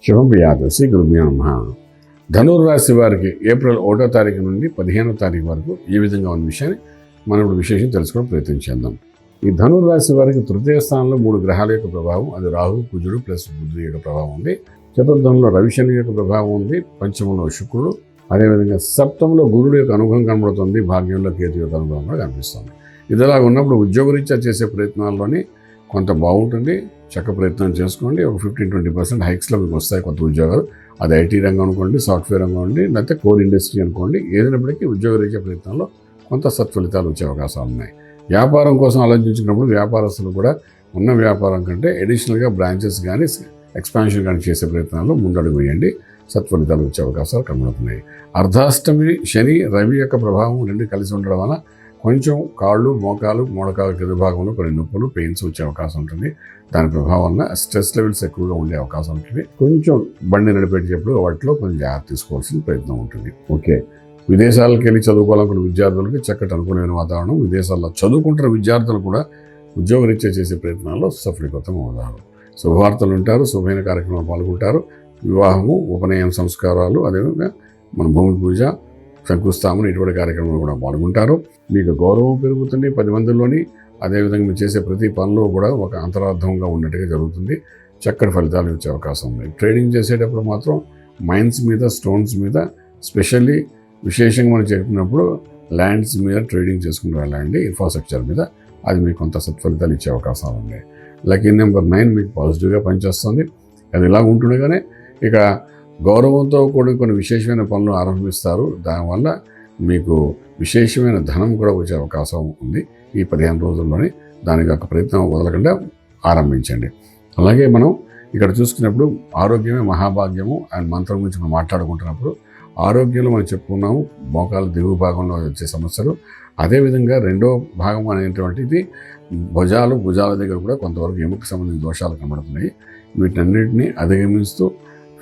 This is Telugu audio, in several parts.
శుభం వ్యాధి శ్రీ గురుభ్యో నమః. ధనుర్రాశి వారికి ఏప్రిల్ 1వ తారీఖు నుండి 15వ తారీఖు వరకు ఈ విధంగా ఉన్న విషయాన్ని మనం ఇప్పుడు విశేషం తెలుసుకోవడం ప్రయత్నం చేద్దాం. ఈ ధనుర్రాశి వారికి తృతీయ స్థానంలో 3 గ్రహాల యొక్క ప్రభావం, అది రాహు, కుజుడు ప్లస్ బుధుడు యొక్క ప్రభావం ఉంది. చతుర్థంలో రవిశని యొక్క ప్రభావం ఉంది. పంచమంలో శుక్రుడు, అదేవిధంగా సప్తంలో గురుడు యొక్క అనుగ్రహం కనబడుతుంది. భాగ్యంలో కేతు యొక్క అనుగ్రహం కూడా కనిపిస్తుంది. ఇదిలా ఉన్నప్పుడు ఉద్యోగరీత్యా చేసే ప్రయత్నాల్లోని కొంత బాగుంటుంది. చక్క ప్రయత్నం చేసుకోండి. ఒక 15-20% హైక్స్లో మీకు వస్తాయి కొత్త ఉద్యోగాలు. అది ఐటీ రంగం అనుకోండి, సాఫ్ట్వేర్ రంగం అండి, లేకపోతే కోర్ ఇండస్ట్రీ అనుకోండి. ఏదైనప్పటికీ ఉద్యోగరీత్యా ప్రయత్నంలో కొంత సత్ఫలితాలు వచ్చే అవకాశాలు ఉన్నాయి. వ్యాపారం కోసం ఆలోచించినప్పుడు వ్యాపారస్తులు కూడా ఉన్న వ్యాపారం కంటే అడిషనల్గా బ్రాంచెస్ కానీ ఎక్స్పాన్షన్ కానీ చేసే ప్రయత్నాల్లో ముందడుగు వేయండి. సత్ఫలితాలు వచ్చే అవకాశాలు కనబడుతున్నాయి. అర్ధాష్టమి శని, రవి యొక్క ప్రభావం రెండు కలిసి ఉండడం వల్ల కొంచెం కాళ్ళు, మోకాలు, మోడకాలు కింద భాగంలో కొన్ని నొప్పులు, పెయిన్స్ వచ్చే అవకాశం ఉంటుంది. దాని ప్రభావం వల్ల స్ట్రెస్ లెవెల్స్ ఎక్కువగా ఉండే అవకాశం ఉంటుంది. కొంచెం బండి నడిపేటప్పుడు వాటిలో కొంచెం జాగ్రత్త తీసుకోవాల్సిన ప్రయత్నం ఉంటుంది. ఓకే, విదేశాలకు వెళ్ళి చదువుకోవాలనుకున్న విద్యార్థులకి చక్కటి అనుకూలమైన వాతావరణం. విదేశాల్లో చదువుకుంటున్న విద్యార్థులు కూడా ఉద్యోగరీత్యా చేసే ప్రయత్నాల్లో సఫలీకృతం అవుతారు. శుభవార్తలు ఉంటారు, శుభమైన కార్యక్రమాలు పాల్గొంటారు. వివాహము, ఉపనయన సంస్కారాలు, అదేవిధంగా మన భూమి పూజ, శంకుస్థాపన ఇటువంటి కార్యక్రమాలు కూడా పాల్గొంటారు. మీకు గౌరవం పెరుగుతుంది 10 మందిలోని. అదేవిధంగా మీరు చేసే ప్రతి పనిలో కూడా ఒక అంతరార్థంగా ఉన్నట్టుగా జరుగుతుంది. చక్కటి ఫలితాలు వచ్చే అవకాశం ఉంది. ట్రేడింగ్ చేసేటప్పుడు మాత్రం మైన్స్ మీద, స్టోన్స్ మీద, స్పెషల్లీ విశేషంగా మనం చెప్పినప్పుడు ల్యాండ్స్ మీద ట్రేడింగ్ చేసుకుని వెళ్ళండి. ఇన్ఫ్రాస్ట్రక్చర్ మీద అది మీకు కొంత సత్ఫలితాలు ఇచ్చే అవకాశాలు ఉన్నాయి. లక్కీ నెంబర్ 9 మీకు పాజిటివ్గా పనిచేస్తుంది. అది ఇలా ఉంటుండగానే ఇక గౌరవంతో కూడా కొన్ని విశేషమైన పనులు ఆరంభిస్తారు. దానివల్ల మీకు విశేషమైన ధనం కూడా వచ్చే అవకాశం ఉంది. ఈ 15 రోజుల్లోనే దానికి ఒక ప్రయత్నం వదలకుండా ఆరంభించండి. అలాగే మనం ఇక్కడ చూసుకున్నప్పుడు ఆరోగ్యమే మహాభాగ్యము అండ్ మంత్రం గురించి మనం మాట్లాడుకుంటున్నప్పుడు ఆరోగ్యంలో మనం చెప్పుకున్నాము మోకాలు దిగువ భాగంలో వచ్చే సమస్యలు. అదేవిధంగా రెండో భాగం అనేటువంటిది భుజాల దగ్గర కూడా కొంతవరకు ఎముకకు సంబంధించిన దోషాలు కనబడుతున్నాయి. వీటన్నిటిని అధిగమిస్తూ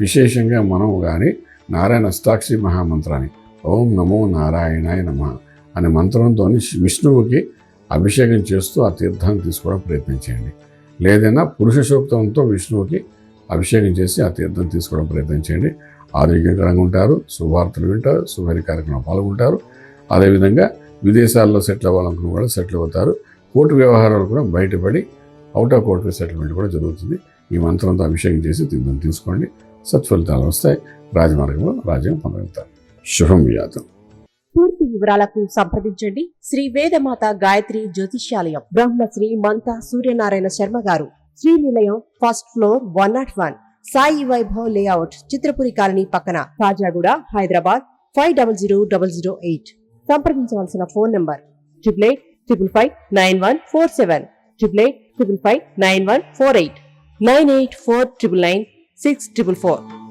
విశేషంగా మనం కానీ నారాయణ అష్టాక్షరి మహామంత్రాన్ని ఓం నమో నారాయణాయ నమః అనే మంత్రంతో విష్ణువుకి అభిషేకం చేస్తూ ఆ తీర్థాన్ని తీసుకోవడం ప్రయత్నించండి. లేదైనా పురుష సూక్తంతో విష్ణువుకి అభిషేకం చేసి ఆ తీర్థం తీసుకోవడం ప్రయత్నించండి. ఆరోగ్యకరంగా ఉంటారు, శుభవార్తలు వింటారు, శుభారి కార్యక్రమం పాల్గొంటారు. అదేవిధంగా విదేశాల్లో సెటిల్ అవ్వాలనుకున్న కూడా సెటిల్ అవుతారు. కోర్టు వ్యవహారాలు కూడా బయటపడి అవుట్ ఆఫ్ కోర్టు సెటిల్మెంట్ కూడా జరుగుతుంది. ఈ మంత్రంతో అభిషేకం చేసి తీర్థం తీసుకోండి. సత్ఫలితాలు వస్తాయి. రాజమార్గంలో రాజ్యం పొందగలుగుతారు. శుభం వ్యాధం. పూర్తి వివరాలకు సంప్రదించండి శ్రీ వేదమాత గాయత్రి జ్యోతిష్యాలయం, బ్రహ్మశ్రీ మంతా సూర్యనారాయణ శర్మ గారు, Srinilayam, first floor, 101, Sai Vaibhav layout, Chitrapuri colony పక్కన, కాజాగూడ, హైదరాబాద్ 500008. సంప్రదించవలసిన ఫోన్ నంబర్ 8855559147, 8855559148, 9849996644.